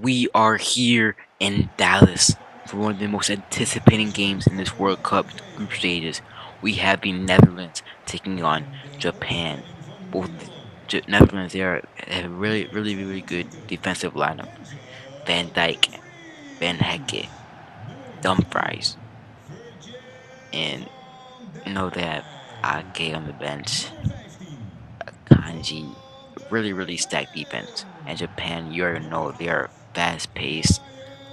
We are here in Dallas for one of the most anticipating games in this World Cup group stages. We have the Netherlands taking on Japan. Both Netherlands have a really good defensive lineup. Van Dijk, Van Hecke, Dumfries, and they have Ake on the bench. Kanji, really stacked defense. And Japan, you already know they are fast paced,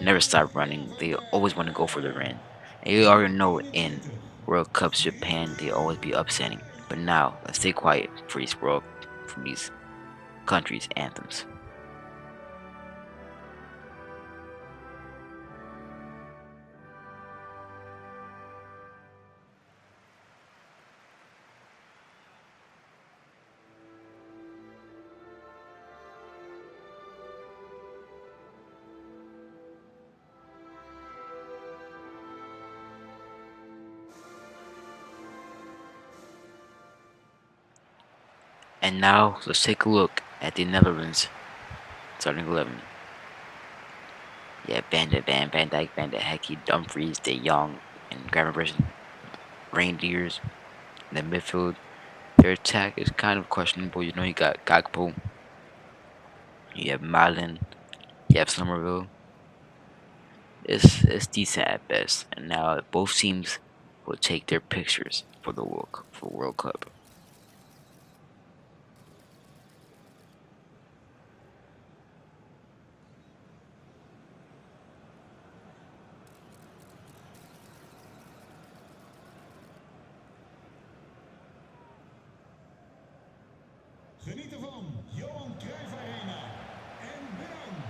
never stop running. They always want to go for the win. And you already know in World Cups, Japan, they always be upsetting. But now, let's stay quiet for these countries' anthems. And now, let's take a look at the Netherlands starting 11. Yeah, Van Dijk, Van de Hecke, Dumfries, De Jong, and Gravenberch, Reindeers in the midfield. Their attack is kind of questionable. You got Gakpo, you have Malin, you have Somerville. It's decent at best. And now both teams will take their pictures for the World Cup. Geniet ervan, Johan Cruijff Arena. En bedankt.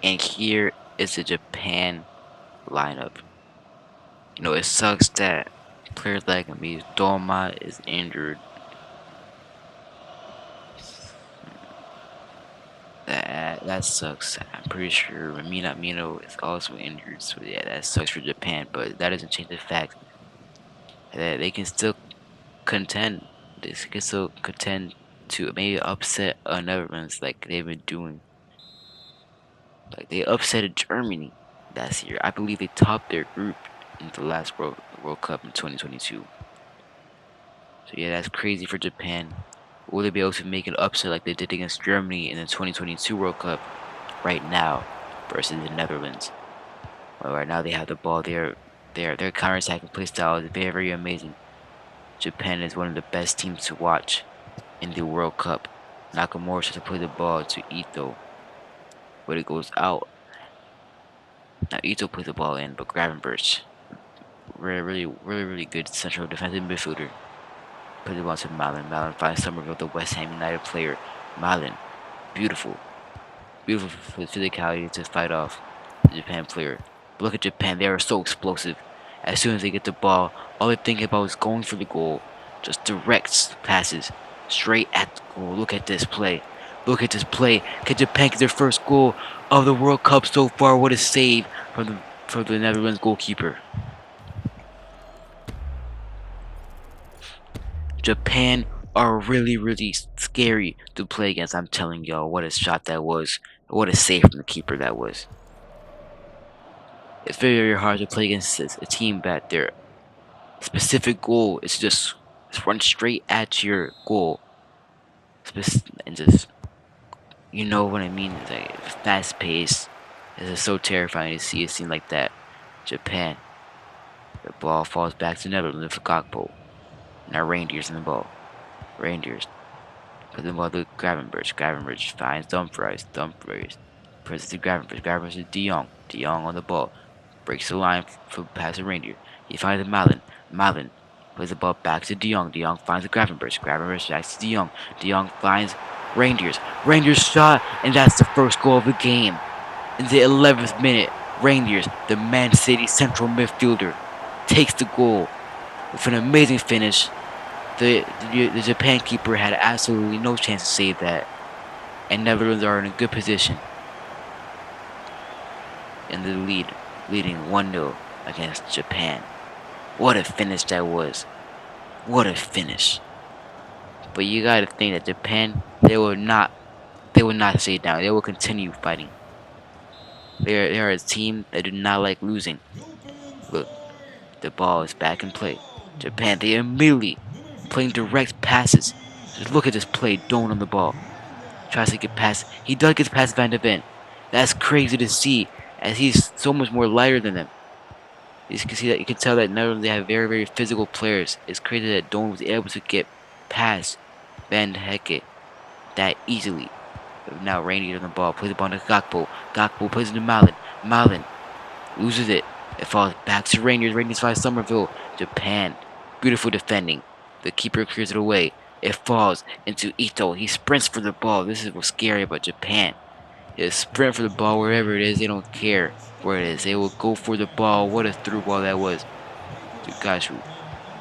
And here is the Japan lineup. It sucks that players like me, Doma is injured. That sucks. I'm pretty sure Mino is also injured. So yeah, that sucks for Japan. But that doesn't change the fact that they can still contend. They can still contend to maybe upset Netherlands like they've been doing. Like they upset Germany last year. I believe they topped their group in the last World Cup in 2022. So yeah, that's crazy for Japan. Will they be able to make an upset like they did against Germany in the 2022 World Cup right now versus the Netherlands? Well, right now they have the ball. Their counter-attacking play style is very amazing. Japan is one of the best teams to watch in the World Cup. Nakamura tries to play the ball to Ito, but it goes out. Now Ito plays the ball in, but Gravenberch, really good central defensive midfielder, plays the ball to Malin. Malin finds Somerville, the West Ham United player. Malin, beautiful physicality to fight off the Japan player. But look at Japan, they are so explosive. As soon as they get the ball, all they're thinking about is going for the goal. Just directs passes straight at the goal. Look at this play. Look at this play. Can Japan get their first goal of the World Cup so far? What a save from the Netherlands goalkeeper. Japan are really scary to play against. I'm telling y'all, what a shot that was. What a save from the keeper that was. It's very hard to play against a team that their specific goal is just run straight at your goal. And just, you know what I mean? It's like fast pace. It's just so terrifying to see a scene like that. Japan. The ball falls back to Netherlands for Gakpo. Now Reindeers in the ball. Reindeers. Put the ball to Gravenberch. Gravenberch finds Dumfries. Dumfries. Presses to Gravenberch. Gravenberch to De Jong. De Jong on the ball. Breaks the line for past the Reindeer. He finds Malin. Malin plays the ball back to De Jong. De Jong finds the Gravenberch. Gravenberch back to De Jong. De Jong finds Reindeers. Reindeers shot, and that's the first goal of the game. In the 11th minute, Reindeers, the Man City central midfielder, takes the goal with an amazing finish. The Japan keeper had absolutely no chance to save that, and Netherlands are in a good position in the leading 1-0 against Japan. What a finish that was. What a finish. But you gotta think that Japan, they will not They will not stay down. They will continue fighting. They are a team that do not like losing. Doelpunt Look, voor the ball is back in play. Nederland. Japan, they immediately Nummer playing 4, direct passes. Just look at this play, Sebastian Doan on the ball. Tries to get Granda. past. He does get past Van de Ven. That's crazy to see, as he's so much more lighter than them. You can see that you can tell that not only they have very physical players. It's crazy that Doan was able to get past Van Hecke that easily. But now Rainy on the ball, plays the ball to Gakpo. Gakpo plays it to Malin. Malin loses it. It falls back to Rangers. Rangers finds Somerville. Japan. Beautiful defending. The keeper clears it away. It falls into Ito. He sprints for the ball. This is what's scary about Japan. They sprint for the ball wherever it is. They don't care where it is. They will go for the ball. What a through ball that was to Gashu.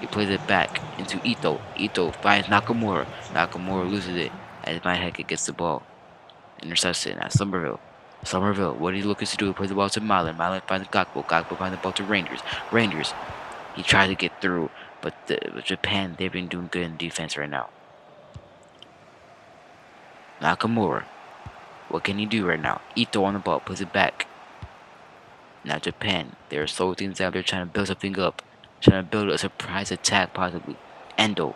He plays it back into Ito. Ito finds Nakamura. Nakamura loses it as Hecke gets the ball. Intercepts it. Now Somerville. Somerville, what he looking to do? He plays the ball to Malin. Malin finds Gakpo. Gakpo finds the ball to Rangers. Rangers, he tries to get through, but Japan, they've been doing good in defense right now. Nakamura, what can he do right now? Ito on the ball, puts it back. Now Japan, they're slowing things down. They're trying to build something up. Trying to build a surprise attack, possibly. Endo,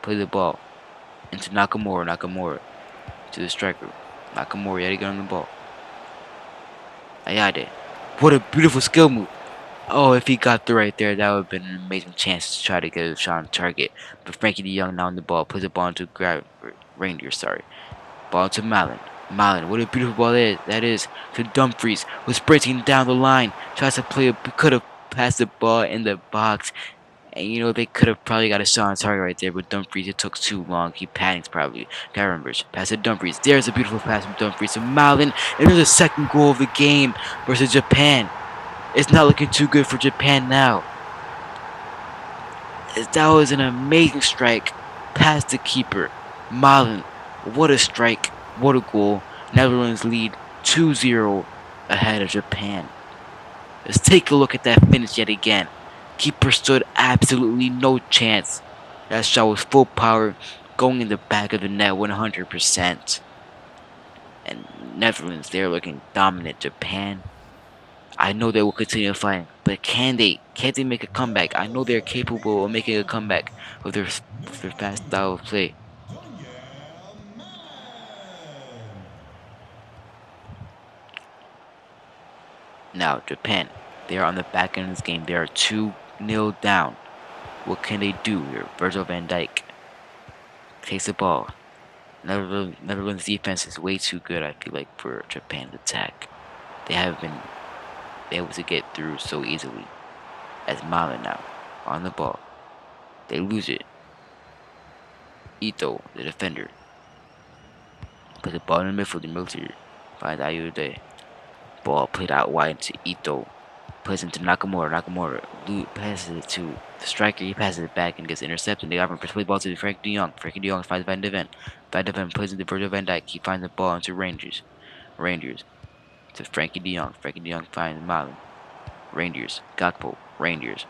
play the ball into Nakamura. Nakamura to the striker. Nakamura, yet again on the ball. Ayade. What a beautiful skill move. Oh, if he got through right there, that would have been an amazing chance to try to get a shot on target. But Frankie De Young now on the ball, puts the ball into Reindeer, sorry. Ball to Malin. Malin, what a beautiful ball that is to Dumfries, who's sprinting down the line. Tries to play, could have passed the ball in the box. And you know, they could have probably got a shot on target right there, but Dumfries, it took too long. He panicked probably. Garenberg, pass to Dumfries. There's a beautiful pass from Dumfries to Malin. And there's a second goal of the game versus Japan. It's not looking too good for Japan now. That was an amazing strike past the keeper. Malin, what a strike. What a goal. Netherlands lead 2-0 ahead of Japan. Let's take a look at that finish yet again. Keeper stood absolutely no chance. That shot was full power, going in the back of the net 100%. And Netherlands, they're looking dominant. Japan, I know they will continue fighting, but can they? Can they make a comeback? I know they're capable of making a comeback with their fast style of play. Now, Japan, they are on the back end of this game. They are 2-0 down. What can they do here? Virgil van Dijk takes the ball. Netherlands defense is way too good, I feel like, for Japan's attack. They haven't been able to get through so easily. As Malin now, on the ball. They lose it. Ito, the defender, put the ball in the midfield. The military finds Ayude. Ball played out wide to Ito. Plays into Nakamura. Nakamura passes it to the striker. He passes it back and gets intercepted. The government plays the ball to Frank De Jong. Frank De Jong finds Van de Ven. Van de Ven plays into Virgil van Dijk. He finds the ball into Rangers. Rangers to Frankie De Jong. Frankie De Jong finds Malin. Rangers. Gakpo. Rangers.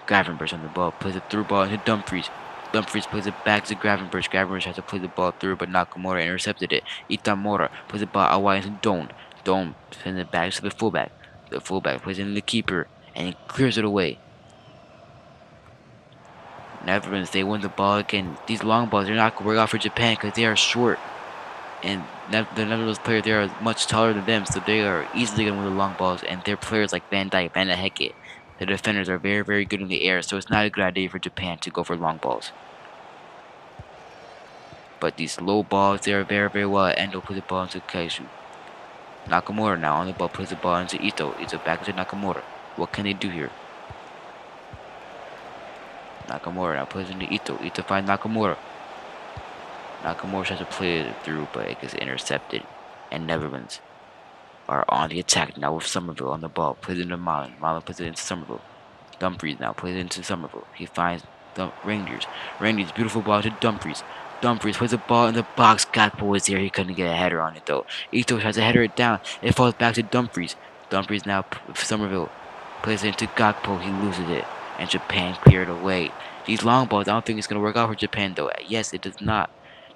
Gravenberch on the ball. Plays a through ball into Dumfries. Dumfries plays it back to Gravenberch. Gravenberch has to play the ball through, but Nakamura intercepted it. Itamura plays the ball out wide into Don. Don sends it back to the fullback. The fullback plays it into the keeper, and he clears it away. Netherlands, they win the ball again. These long balls, they're not going to work out for Japan because they are short. And the Netherlands players, they are much taller than them, so they are easily going to win the long balls. And their players like Van Dijk, Van Hecke, the defenders are very good in the air, so it's not a good idea for Japan to go for long balls. But these low balls, they are very well. Endo puts the ball into Kaiju. Nakamura now on the ball, puts the ball into Ito. Ito back to Nakamura. What can they do here? Nakamura now puts it into Ito. Ito finds Nakamura. Nakamura tries to play it through, but it gets intercepted. And Netherlands are on the attack now with Somerville on the ball. Plays it into Malin. Malin puts it into Somerville. Dumfries now plays it into Somerville. He finds the Rangers. Rangers, beautiful ball to Dumfries. Dumfries puts the ball in the box. Gakpo was there. He couldn't get a header on it though. Ito tries to header it down. It falls back to Dumfries. Dumfries now with Somerville. Plays it into Gakpo. He loses it. And Japan cleared away. These long balls, I don't think it's going to work out for Japan though. Yes, it does not.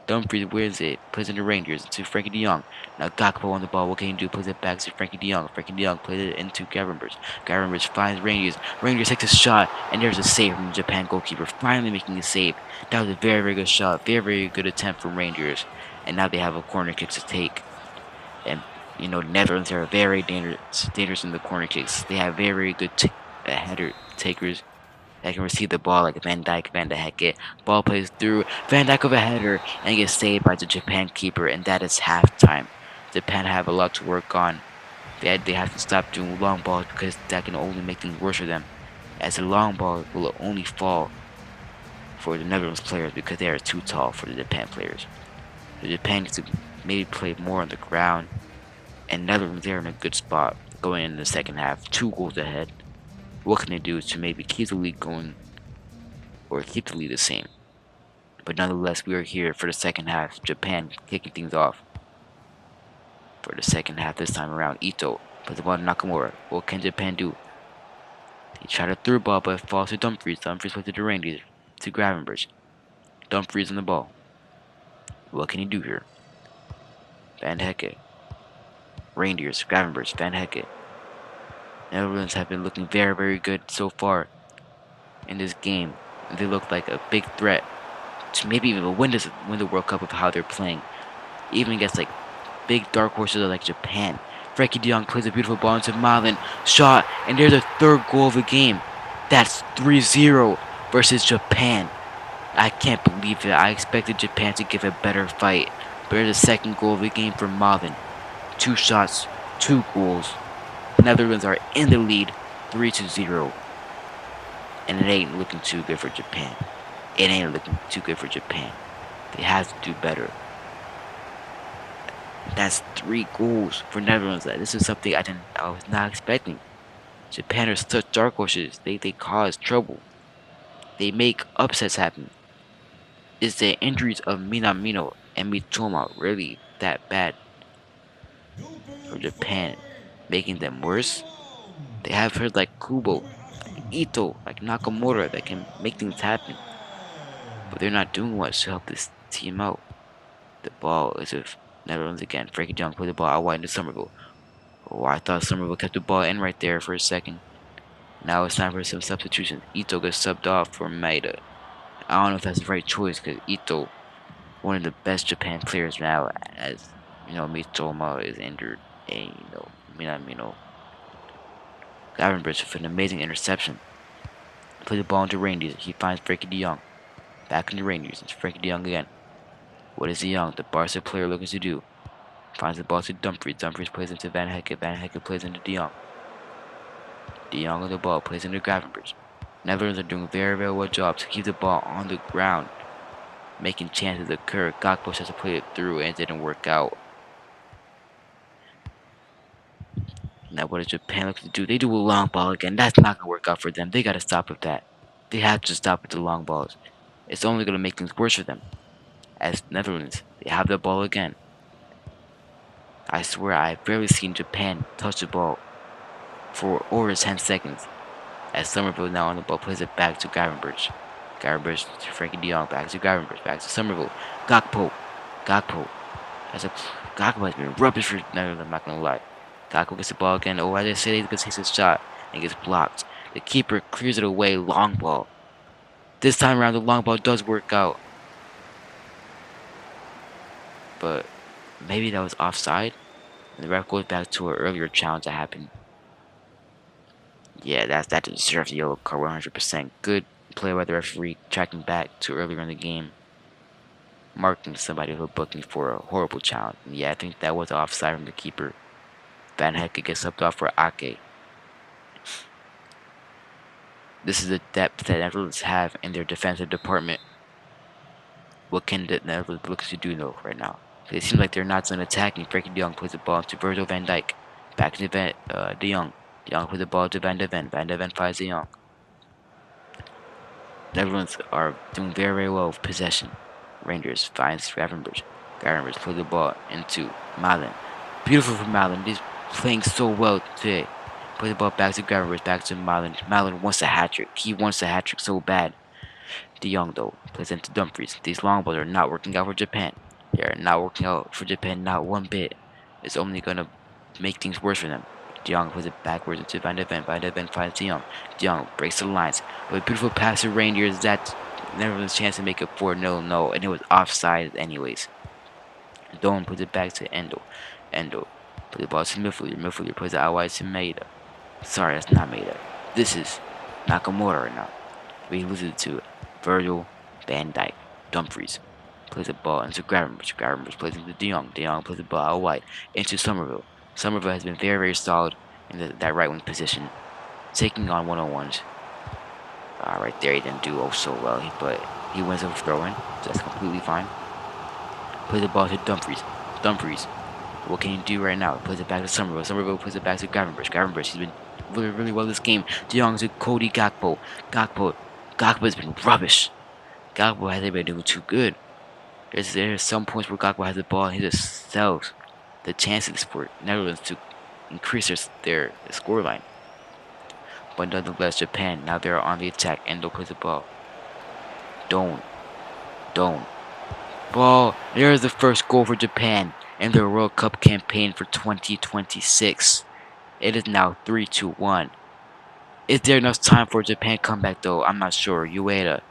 Dumfries wins it, plays into Rangers, to Frankie de Jong. Now Gakpo on the ball, what can he do? Plays it back to Frankie de Jong. Frankie de Jong plays it into Gravenberch. Gravenberch finds Rangers. Rangers takes a shot, and there's a save from the Japan goalkeeper, finally making a save. That was a very, very good shot, very, very good attempt from Rangers. And now they have a corner kick to take. And, Netherlands are very dangerous in the corner kicks. They have very, very good header takers that can receive the ball like Van Dijk, Van de Hecke. Ball plays through Van Dijk with a header and gets saved by the Japan keeper, and that is halftime. Japan have a lot to work on. They have to stop doing long balls because that can only make things worse for them. As the long ball will only fall for the Netherlands players because they are too tall for the Japan players. The Japan needs to maybe play more on the ground, and Netherlands they're in a good spot going into the second half, 2 goals ahead. What can they do to maybe keep the league going or keep the lead the same? But nonetheless, we are here for the second half. Japan kicking things off for the second half this time around. Ito puts the ball to Nakamura. What can Japan do? He tried to throw ball, but it falls to Dumfries. Dumfries puts it to Rangers, to Gravenberch. Dumfries on the ball. What can he do here? Van Hecke. Rangers, Gravenberch, Van Hecke. Netherlands have been looking very, very good so far in this game. They look like a big threat to maybe even win the World Cup with how they're playing. Even against like big dark horses like Japan. Frankie de Jong plays a beautiful ball into Malin. Shot, and there's a third goal of the game. That's 3-0 versus Japan. I can't believe it. I expected Japan to give a better fight. But there's a second goal of the game for Malin. 2 shots, 2 goals. Netherlands are in the lead, 3-0. And it ain't looking too good for Japan. It ain't looking too good for Japan. They have to do better. That's 3 goals for Netherlands. This is something I was not expecting. Japan are such dark horses. They cause trouble. They make upsets happen. Is the injuries of Minamino and Mitoma really that bad for Doelpunt Japan, voor making them worse? Nederland. They have heard like Kubo, Nummer like 18. Ito, like Nakamura that can make things happen, but they're not doing much to help this team out. The ball is with Netherlands again. Frankie de Jong put the ball out wide into Somerville. Oh, I thought Somerville kept the ball in right there for a second. Now it's time for some substitutions. Ito gets subbed off for Maeda. I don't know if that's the right choice because Ito, one of the best Japan players now, as Mitoma is injured, and Minamino. Gravenberch with an amazing interception. Play the ball into Rangers. He finds Frankie de Jong. Back into Rangers. It's Frankie de Jong again. What is de Jong, the Barca player, looking to do? Finds the ball to Dumfries. Dumfries plays into Van Hecke. Van Hecke plays into de Jong. De Jong on the ball plays into Gravenberch. Netherlands are doing a very, very well job to keep the ball on the ground, making chances occur. Gakpo has to play it through and it didn't work out. Now what does Japan look to do? They do a long ball again. That's not going to work out for them. They got to stop with that. They have to stop with the long balls. It's only going to make things worse for them. As Netherlands, they have the ball again. I swear I've rarely seen Japan touch the ball for over 10 seconds. As Somerville now on the ball plays it back to Gravenberch. Gravenberch to Frankie de Jong, back to Gravenberch, back to Somerville. Gakpo. Gakpo. Gakpo has been rubbish for Netherlands, I'm not gonna lie. Gakpo gets the ball again. Oh, as I said, he's gonna take his shot and gets blocked. The keeper clears it away, long ball. This time around, the long ball does work out. But maybe that was offside. And the ref goes back to an earlier challenge that happened. Yeah, that deserves a yellow card 100%. Good play by the referee, tracking back to earlier in the game, marking somebody who booking for a horrible challenge. And yeah, I think that was offside from the keeper. Van Hecke gets subbed off for Ake. This is the depth that Netherlands have in their defensive department. What can the Netherlands look to do though right now? It seems like they're not done attacking. Frankie de Jong plays the ball to Virgil van Dijk. Back to de Jong. De Jong plays the ball to Van de Ven. Van de Ven finds de Jong. Netherlands are doing very, very well with possession. Rangers finds Gravenberch. Gravenberch plays the ball into Malin. Beautiful for Malin. He's playing so well today. Play the ball back to Gravenberch, back to Malin. Malin wants a hat trick. He wants a hat trick so bad. De Jong though plays into Dumfries. These long balls are not working out for Japan. They are not working out for Japan, not one bit. It's only gonna make things worse for them. De Jong plays it backwards into Van de Ven. Van de Ven finds De Jong. De Jong breaks the lines. With a beautiful pass to Rangers, that's Netherlands' chance to make it 4-0. No, and it was offside anyways. Don puts it back to Endo. Endo puts the ball to midfielder. Midfielder puts it out wide to Maeda. Sorry, that's not Maeda. This is Nakamura right now. We lose it to Virgil van Dijk. Dumfries plays the ball into Gravenberch. Gravenberch plays into De Jong. De Jong plays the ball out wide into Somerville. Somerville has been very, very solid in that right wing position, taking on one-on-ones. Right there, he didn't do so well, but he wins a throw-in, so that's completely fine. Plays the ball to Dumfries. Dumfries, what can he do right now? He plays it back to Somerville. Somerville plays it back to Gravenberch. Gravenberch, he's been really, really well this game. De Jong to Cody Gakpo. Gakpo has been rubbish. Gakpo hasn't been doing too good. There's some points where Gakpo has the ball and he just sells the chances for Netherlands to increase their scoreline. But nonetheless, Japan, now they're on the attack. Endo plays the ball. Don't. Ball. There's the first goal for Japan in their World Cup campaign for 2026. It is now 3-1. Is there enough time for a Japan comeback though? I'm not sure. Ueda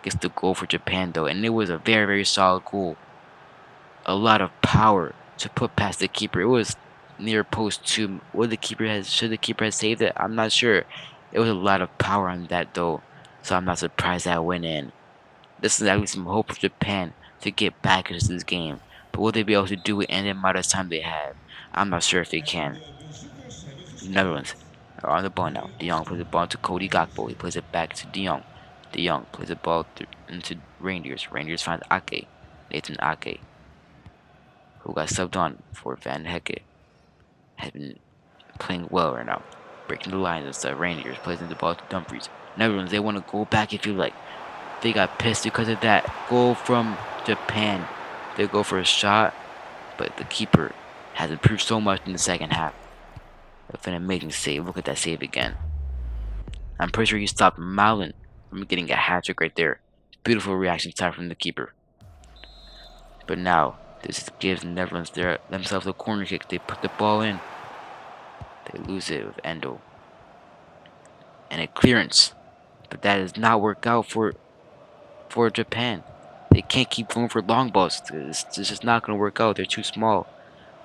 gets the goal for Japan though, and it was a very, very solid goal. A lot of power to put past the keeper. It was near post two. Should the keeper have saved it? I'm not sure. It was a lot of power on that though, so I'm not surprised that went in. This is at least some hope for Japan to get back into this game. But will they be able to do it in the amount of time they have? I'm not sure if they can. Netherlands are on the ball now. De Jong plays the ball to Cody Gakpo. He plays it back to De Jong. De Jong plays the ball into Rangers. Rangers finds Ake. Nathan Ake, who got subbed on for Van Hecke, has been playing well right now. Breaking the lines and stuff. Rangers plays in the ball to Dumfries. Netherlands, they want to go back if you like. They got pissed because of that goal from Japan. They go for a shot, but the keeper has improved so much in the second half. With an amazing save. Look at that save again. I'm pretty sure he stopped Malin from getting a hat trick right there. Beautiful reaction time from the keeper. But now, this gives the Netherlands themselves a corner kick. They put the ball in. They lose it with Endo. And a clearance. But that does not work out for Japan. They can't keep going for long balls. It's just not going to work out. They're too small.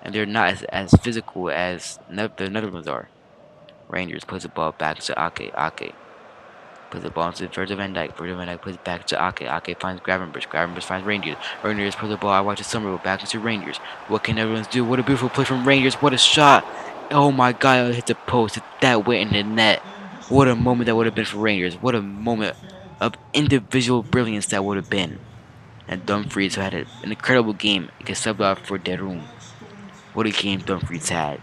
And they're not as physical as the Netherlands are. Rangers plays the ball back to Ake. Ake plays the ball to Virgil van Dijk. Virgil van Dijk plays it back to Ake. Ake finds Gravenberch. Gravenberch finds Rangers. Rangers plays the ball out wide to Somerville. Back into Rangers. What can Netherlands do? What a beautiful play from Rangers. What a shot. Oh my god, it hit the post. That went in the net. What a moment that would have been for Rangers. What a moment of individual brilliance that would have been. And Dumfries, who had an incredible game, gets subbed out for Derum. What a game Dumfries had.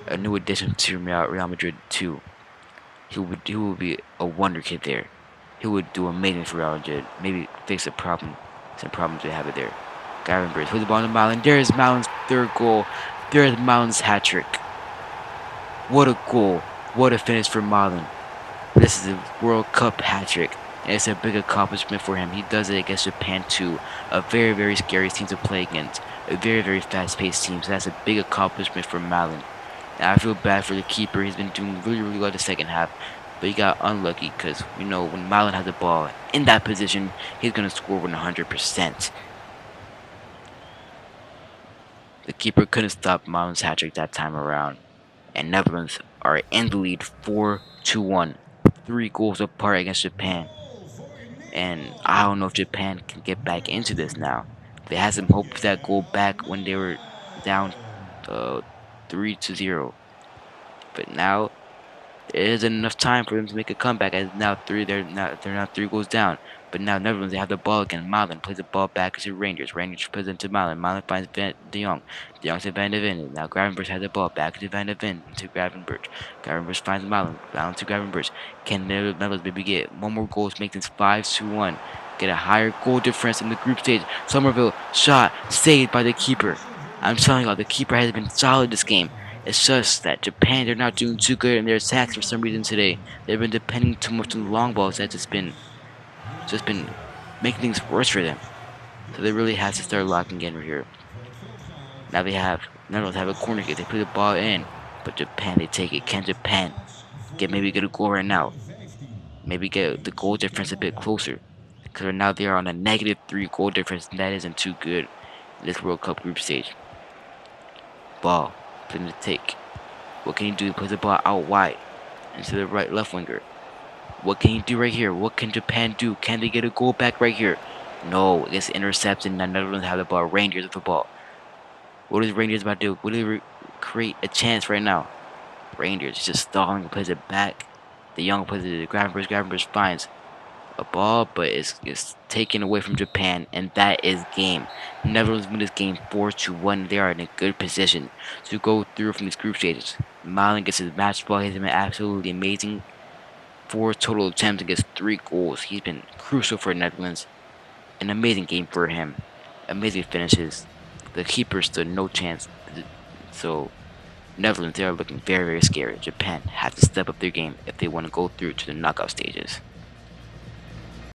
A new addition to Real Madrid too. He would be a wonder kid there. He would do amazing for Real Madrid. Maybe fix some problems they have it there. Gravenberch puts the ball to Malin. There's Malin's third goal. There's Malin's hat trick. What a goal. What a finish for Malin. This is a World Cup hat trick. And it's a big accomplishment for him. He does it against Japan too. A very, very scary team to play against. A very, very fast-paced team. So that's a big accomplishment for Malin. And I feel bad for the keeper. He's been doing really, really well the second half. But he got unlucky because, when Malin has the ball in that position, he's going to score 100%. The keeper couldn't stop Malin's hat trick that time around. And Netherlands are in the lead 4-1. 3 goals apart against Japan. And I don't know if Japan can get back into this now. They had some hope for that goal back when they were down 3-0. But now there isn't enough time for them to make a comeback. As they're now 3 goals down. But now Netherlands, they have the ball again. Malin plays the ball back to Rangers. Rangers plays into Malin. Malin finds De Jong. De Jong to Van de Ven. Now Gravenberch has the ball back to Van de Ven to Gravenberch. Gravenberch finds Malin. Malin to Gravenberch. Can Netherlands maybe get one more goal to make this 5-1? Get a higher goal difference in the group stage. Somerville shot saved by the keeper. I'm telling y'all, the keeper has been solid this game. It's just that Japan, they're not doing too good in their attacks for some reason today. They've been depending too much on the long balls. That's just been just been making things worse for them. So they really have to start locking in here. Now they have Netherlands have a corner kick. They put the ball in, but Japan they take it. Can Japan get a goal right now? Maybe get the goal difference a bit closer. Because right now they are on a -3 goal difference, and that isn't too good in this World Cup group stage. Ball, put in the take. What can he do? He puts the ball out wide into the right left winger. What can he do right here? What can Japan do? Can they get a goal back right here? No, it gets intercepted, and the Netherlands have the ball. Rangers with the ball. What is Rangers about to do? Will they create a chance right now? Rangers just stalling, plays it back. The young plays it to Gravenberch. Gravenberch finds a ball, but it's taken away from Japan, and that is game. Netherlands win this game 4-1. They are in a good position to go through from these group stages. Malen gets his match ball. He's been absolutely amazing. 4 total attempts and gets 3 goals. He's been crucial for Netherlands. An amazing game for him. Amazing finishes. The keeper stood no chance. So Netherlands, they are looking very, very scary. Japan have to step up their game if they want to go through to the knockout stages.